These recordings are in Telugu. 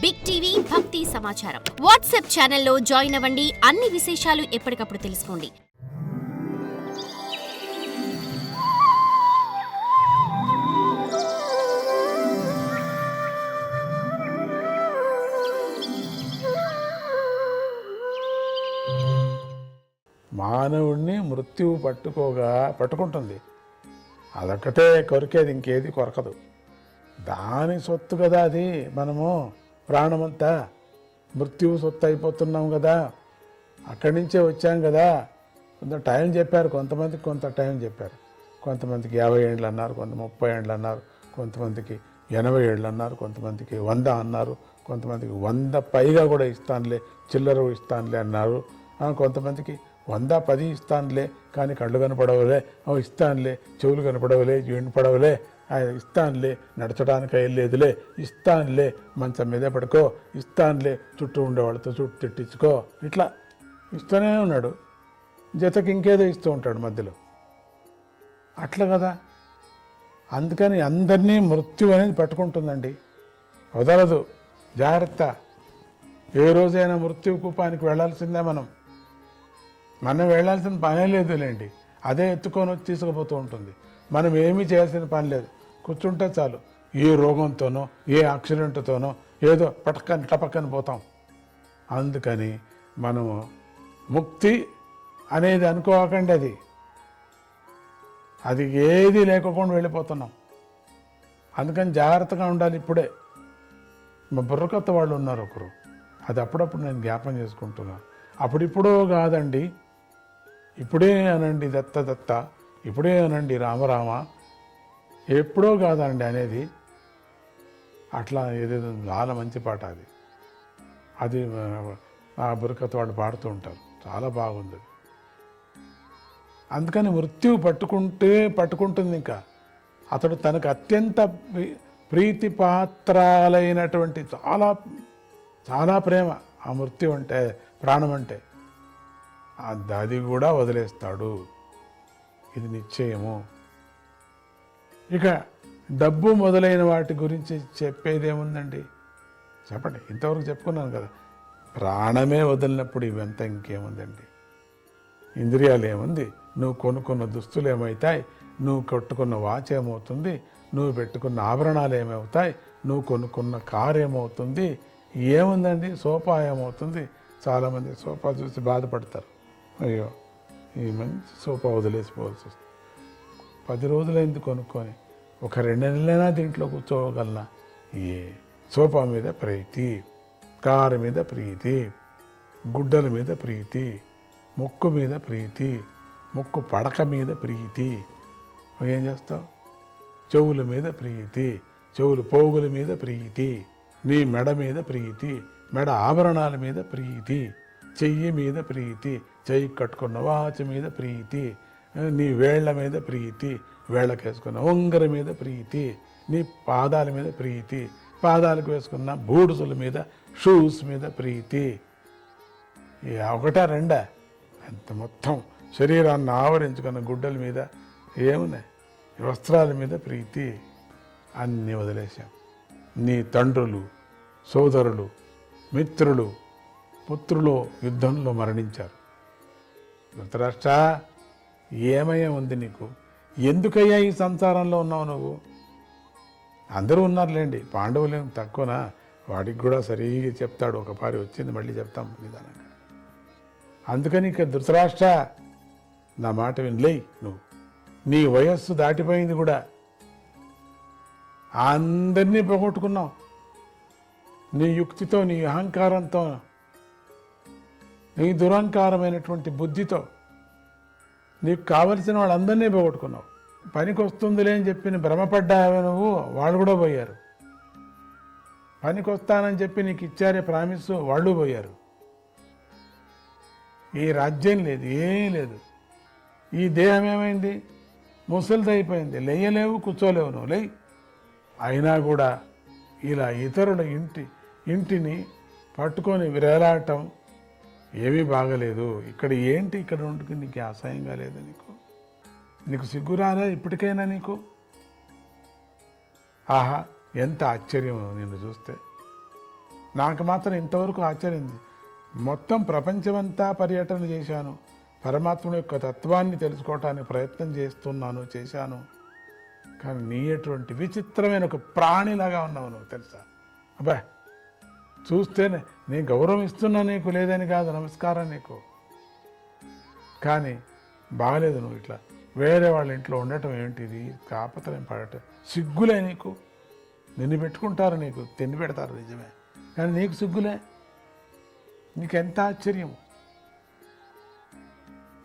బిగ్ టీవీ భక్తి సమాచారం వాట్సాప్ ఛానల్లో జాయిన్ అవ్వండి. అన్ని విశేషాలు ఎప్పటికప్పుడు తెలుసుకోండి. మానవుడిని మృత్యువు పట్టుకుంటుంది. అదొక్కటే కొరికేది, ఇంకేది కొరకదు. దాని సొత్తు కదా అది. మనము ప్రాణమంతా మృత్యువు సొత్తు అయిపోతున్నాం కదా, అక్కడి నుంచే వచ్చాం కదా. కొంత టైం చెప్పారు, కొంతమందికి కొంత టైం చెప్పారు. కొంతమందికి 50 ఏళ్ళు అన్నారు, కొంత 30 ఏళ్ళు అన్నారు, కొంతమందికి 80 ఏళ్ళు అన్నారు, కొంతమందికి 100 అన్నారు, కొంతమందికి 100 పైగా కూడా ఇస్తానులే, చిల్లర ఇస్తానులే అన్నారు. కొంతమందికి 100, 10 ఇస్తానులే, కానీ కళ్ళు కనపడవలే, ఇస్తానులే, చెవులు కనపడవలే, వినపడవలే, ఇస్తానులే, నడచడానికి వెళ్ళలేదులే, ఇస్తానులే, మంచం మీదే పడుకో, ఇస్తానులే, చుట్టూ ఉండేవాళ్ళతో చుట్టూ తిట్టించుకో, ఇట్లా ఇస్తూనే ఉన్నాడు. జతకి ఇంకేదో ఇస్తూ ఉంటాడు మధ్యలో. అట్లా కదా. అందుకని అందరినీ మృత్యు అనేది పట్టుకుంటుందండి, వదలదు. జాగ్రత్త. ఏ రోజైనా మృత్యు కూపానికి వెళ్ళాల్సిందే. మనం వెళ్ళాల్సిన పనే లేదులేండి, అదే ఎత్తుకొని వచ్చి తీసుకుపోతూ ఉంటుంది. మనం ఏమీ చేయాల్సిన పని లేదు, కూర్చుంటే చాలు. ఏ రోగంతోనో, ఏ యాక్సిడెంట్తోనో ఏదో టపక్కని పోతాం. అందుకని మనము ముక్తి అనేది అనుకోకండి, అది ఏది లేకపోకుండా వెళ్ళిపోతున్నాం. అందుకని జాగ్రత్తగా ఉండాలి. ఇప్పుడే మా బుర్రకొత్త వాళ్ళు ఉన్నారు ఒకరు, అది అప్పుడప్పుడు నేను జ్ఞాపం చేసుకుంటున్నాను. అప్పుడిప్పుడో కాదండి, ఇప్పుడే అనండి దత్త, ఇప్పుడే అనండి రామరామ, ఎప్పుడో కాదండి అనేది. అట్లా ఏదేదో చాలా మంచి పాట అది ఆ బుర్రకథ వాళ్ళు పాడుతూ ఉంటారు, చాలా బాగుంది. అందుకని మృత్యువు పట్టుకుంటుంది. ఇంకా అతడు తనకు అత్యంత ప్రీతిపాత్రాలైనటువంటి చాలా చాలా ప్రేమ ఆ మృత్యు అంటే, ప్రాణం అంటే, అది కూడా వదిలేస్తాడు. ఇది నిశ్చయము. ఇక డబ్బు మొదలైన వాటి గురించి చెప్పేదేముందండి, చెప్పండి. ఇంతవరకు చెప్పుకున్నాను కదా. ప్రాణమే వదిలినప్పుడు ఇవంతా ఇంకేముందండి. ఇంద్రియాలు ఏముంది, నువ్వు కొనుక్కున్న దుస్తులు ఏమవుతాయి, నువ్వు కట్టుకున్న వాచ్ ఏమవుతుంది, నువ్వు పెట్టుకున్న ఆభరణాలు ఏమవుతాయి, నువ్వు కొనుక్కున్న కారు ఏమవుతుంది, ఏముందండి. సోఫా ఏమవుతుంది. చాలామంది సోఫా చూసి బాధపడతారు, అయ్యో ఈ మంచి సోఫా వదిలేసిపోవాల్సి వస్తుంది. 10 రోజులైంది కొనుక్కొని, ఒక 2 నెలలైనా దీంట్లో కూర్చోగలనా. ఏ సోఫా మీద ప్రీతి, కారు మీద ప్రీతి, గుడ్డల మీద ప్రీతి, ముక్కు మీద ప్రీతి, ముక్కు పడక మీద ప్రీతి. ఏం చేస్తావు? చెవుల మీద ప్రీతి, చెవులు పోగుల మీద ప్రీతి, నీ మెడ మీద ప్రీతి, మెడ ఆభరణాల మీద ప్రీతి, చెయ్యి మీద ప్రీతి, చెయ్యి కట్టుకున్న వాచ్ మీద ప్రీతి, నీ వేళ్ల మీద ప్రీతి, వేళ్ళకి వేసుకున్న ఉంగర మీద ప్రీతి, నీ పాదాల మీద ప్రీతి, పాదాలకు వేసుకున్న బూడుసుల మీద, షూస్ మీద ప్రీతి. ఒకటా రెండా? అంత మొత్తం శరీరాన్ని ఆవరించుకున్న గుడ్డల మీద ఏమున్నాయి, వస్త్రాల మీద ప్రీతి. అన్నీ వదిలేశాం. నీ తండ్రులు, సోదరులు, మిత్రులు, పుత్రులు యుద్ధంలో మరణించారు. ధృతరాష్ట్ర, ఏమయ్యా ఉంది నీకు? ఎందుకయ్యా ఈ సంసారంలో ఉన్నావు నువ్వు? అందరూ ఉన్నారులేండి, పాండవులేం తక్కువనా? వాడికి కూడా సరిగా చెప్తాడు, ఒక పారి వచ్చింది, మళ్ళీ చెప్తాం నిదానంగా. అందుకని ఇక ధృతరాష్ట్ర, నా మాట వినలే. నీ వయస్సు దాటిపోయింది కూడా, అందరినీ పోగొట్టుకున్నావు. నీ యుక్తితో, నీ అహంకారంతో, నీ దురహంకారమైనటువంటి బుద్ధితో నీకు కావలసిన వాళ్ళందరినీ పోగొట్టుకున్నావు. పనికి వస్తుందిలే అని చెప్పి భ్రమపడ్డావే నువ్వు, వాళ్ళు కూడా పోయారు. పనికి వస్తానని చెప్పి నీకు ఇచ్చారే ప్రామిస్, వాళ్ళు పోయారు. ఈ రాజ్యం లేదు, ఏం లేదు. ఈ దేహం ఏమైంది? ముసలిదైపోయింది, లేయలేవు, కూర్చోలేవు నువ్వు, లే. అయినా కూడా ఇలా ఇతరుల ఇంటిని పట్టుకొని విరేలాడటం ఏమీ బాగలేదు. ఇక్కడ ఏంటి, ఇక్కడ ఉంటుకు నీకు అసహ్యంగా లేదు? నీకు సిగ్గురాలే ఇప్పటికైనా నీకు? ఆహా, ఎంత ఆశ్చర్యం నిన్ను చూస్తే. నాకు మాత్రం ఇంతవరకు ఆశ్చర్యింది. మొత్తం ప్రపంచమంతా పర్యటన చేశాను, పరమాత్ముడి యొక్క తత్వాన్ని తెలుసుకోవటానికి ప్రయత్నం చేశాను. కానీ నీ అటువంటి విచిత్రమైన ఒక ప్రాణిలాగా ఉన్నావు నువ్వు, తెలుసా? అబ్బా, చూస్తేనే నేను గౌరవం ఇస్తున్నా నీకు, లేదని కాదు, నమస్కారం నీకు. కానీ బాగలేదు నువ్వు ఇట్లా వేరే వాళ్ళ ఇంట్లో ఉండటం ఏంటిది, కాపతలం పడటం, సిగ్గులే నీకు. నిన్ను పెట్టుకుంటారు, నీకు తిండి పెడతారు నిజమే, కానీ నీకు సిగ్గులే. నీకెంత ఆశ్చర్యం!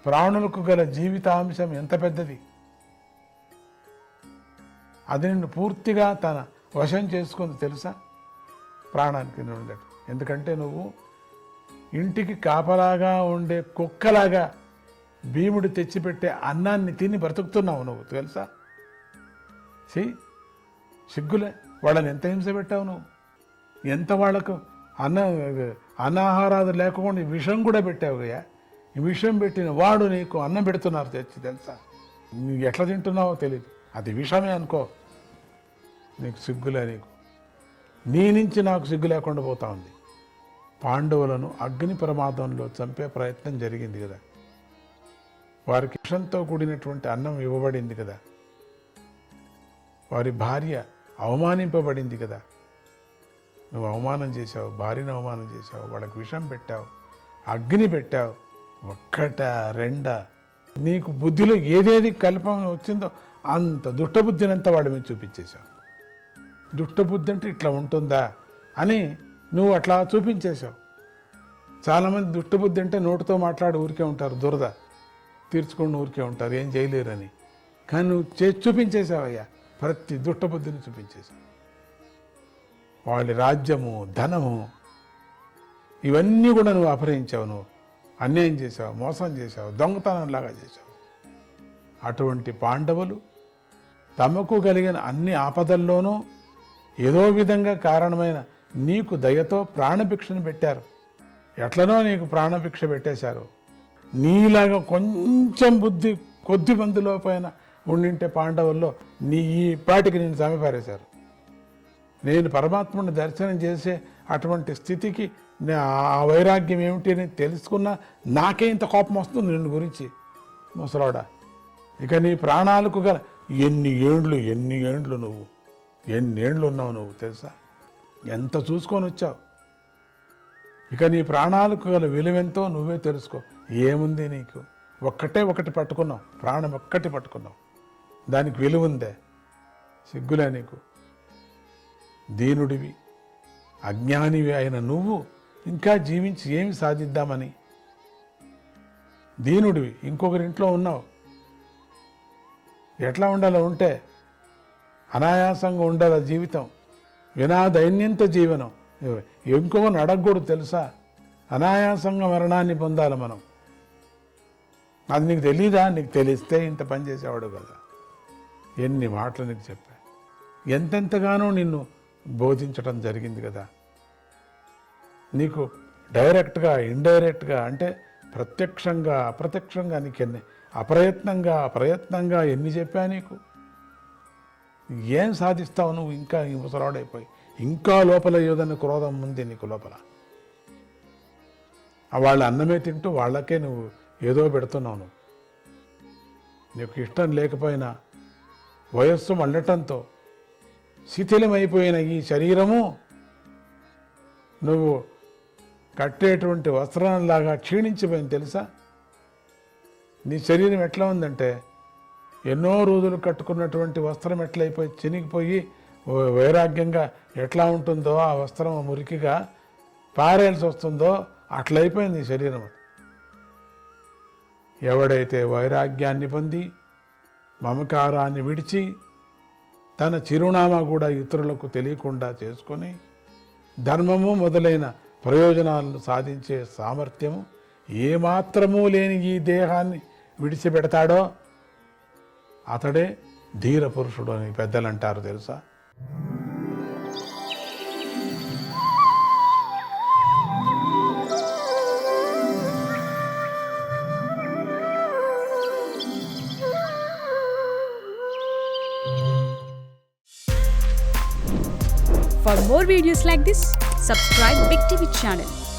ప్రాణులకు గల జీవితాంశం ఎంత పెద్దది, అది నిన్ను పూర్తిగా తన వశం చేసుకుంది, తెలుసా? ప్రాణానికి ఉండటం. ఎందుకంటే నువ్వు ఇంటికి కాపలాగా ఉండే కుక్కలాగా భీముడు తెచ్చిపెట్టే అన్నాన్ని తిని బ్రతుకుతున్నావు నువ్వు, తెలుసా? సిగ్గులే. వాళ్ళని ఎంత హింస పెట్టావు నువ్వు, ఎంత వాళ్లకు అన్నాహారాలు లేకుండా విషం కూడా పెట్టావు కదా. ఈ విషం పెట్టిన వాడు నీకు అన్నం పెడుతున్నారు తెచ్చి, తెలుసా? నీకు ఎట్లా తింటున్నావో తెలియదు, అది విషమే అనుకో. నీకు సిగ్గులే. నీకు నీ నుంచి నాకు సిగ్గు లేకుండా పోతా ఉంది. పాండవులను అగ్ని ప్రమాదంలో చంపే ప్రయత్నం జరిగింది కదా, వారికి విషంతో కూడినటువంటి అన్నం ఇవ్వబడింది కదా, వారి భార్య అవమానింపబడింది కదా. నువ్వు అవమానం చేశావు, భార్యను అవమానం చేశావు, వాళ్ళకి విషం పెట్టావు, అగ్ని పెట్టావు. ఒక్కట రెండా, నీకు బుద్ధిలో ఏదేది కల్పన వచ్చిందో అంత దుష్టబుద్ధినంతా వాడి మీద చూపించేశావు. దుష్టబుద్ధి అంటే ఇట్లా ఉంటుందా అని నువ్వు అట్లా చూపించేశావు. చాలామంది దుష్టబుద్ధి అంటే నోటితో మాట్లాడి ఊరికే ఉంటారు, దురద తీర్చుకొని ఊరికే ఉంటారు, ఏం చేయలేరని. కానీ నువ్వు చూపించేశావయ్యా, ప్రతి దుష్టబుద్ధిని చూపించేశావు. వాళ్ళ రాజ్యము, ధనము, ఇవన్నీ కూడా నువ్వు అపహరించావు, నువ్వు అన్యాయం చేశావు, మోసం చేశావు, దొంగతనంలాగా చేశావు. అటువంటి పాండవులు తమకు కలిగిన అన్ని ఆపదల్లోనూ ఏదో విధంగా కారణమైన నీకు దయతో ప్రాణభిక్షను పెట్టారు. ఎట్లనో నీకు ప్రాణభిక్ష పెట్టేశారు. నీలాగా కొంచెం బుద్ధి కొద్ది మందిలో పైన ఉండింటే పాండవుల్లో నీ ఈ పాటికి నేను చంపిపారేశారు. నేను పరమాత్ముని దర్శనం చేసే అటువంటి స్థితికి ఆ వైరాగ్యం ఏమిటి అని తెలుసుకున్నా నాకే ఇంత కోపం వస్తుంది నిన్ను గురించి, ముసలోడా. ఇక నీ ప్రాణాలకు గల ఎన్ని ఏండ్లు నువ్వు, ఎన్నేండ్లు ఉన్నావు నువ్వు, తెలుసా? ఎంత చూసుకొని వచ్చావు. ఇక నీ ప్రాణాలకు గల విలువెంతో నువ్వే తెలుసుకో. ఏముంది నీకు? ఒకటి పట్టుకున్నావు, ప్రాణం ఒక్కటి పట్టుకున్నావు, దానికి విలువ ఉందే? సిగ్గులే నీకు. దీనుడివి, అజ్ఞానివి అయిన నువ్వు ఇంకా జీవించి ఏమి సాధిద్దామని? దీనుడివి, ఇంకొకరింట్లో ఉన్నావు. ఎట్లా ఉండాలో ఉంటే అనాయాసంగా ఉండాల జీవితం, వినా దైన్యంత జీవనం. ఇంకొకరిని అడగకూడదు, తెలుసా? అనాయాసంగా మరణాన్ని పొందాలి మనం. అది నీకు తెలీదా? నీకు తెలిస్తే ఇంత పని చేసేవాడు కదా. ఎన్ని మాటలు నీకు చెప్పా, ఎంతెంతగానో నిన్ను బోధించడం జరిగింది కదా. నీకు డైరెక్ట్గా, ఇండైరెక్ట్గా, అంటే ప్రత్యక్షంగా, అప్రత్యక్షంగా, నీకు ప్రయత్నంగా ఎన్ని చెప్పా నీకు. ఏం సాధిస్తావు నువ్వు? ఇంకా ఈ ముసలాడైపోయి ఇంకా లోపల ఏదైనా క్రోధం ఉంది నీకు లోపల. వాళ్ళ అన్నమే తింటూ వాళ్ళకే నువ్వు ఏదో పెడుతున్నావు. నువ్వు నీకు ఇష్టం లేకపోయినా వయస్సు మళ్ళటంతో శిథిలమైపోయిన ఈ శరీరము నువ్వు కట్టేటువంటి వస్త్రంలాగా క్షీణించిపోయింది, తెలుసా? నీ శరీరం ఎట్లా ఉందంటే ఎన్నో రోజులు కట్టుకున్నటువంటి వస్త్రం ఎట్లయిపోయి చినిగిపోయి వైరాగ్యంగా ఎట్లా ఉంటుందో ఆ వస్త్రం మురికిగా పారేయాల్సి వస్తుందో అట్లయిపోయింది ఈ శరీరం. ఎవడైతే వైరాగ్యాన్ని పొంది మమకారాన్ని విడిచి తన చిరునామా కూడా ఇతరులకు తెలియకుండా చేసుకొని ధర్మము మొదలైన ప్రయోజనాలను సాధించే సామర్థ్యము ఏమాత్రమూ లేని ఈ దేహాన్ని విడిచిపెడతాడో అతడే ధీర పురుషుడు అని పెద్దలు అంటారు, తెలుసా? For For more videos like this, subscribe Big TV channel.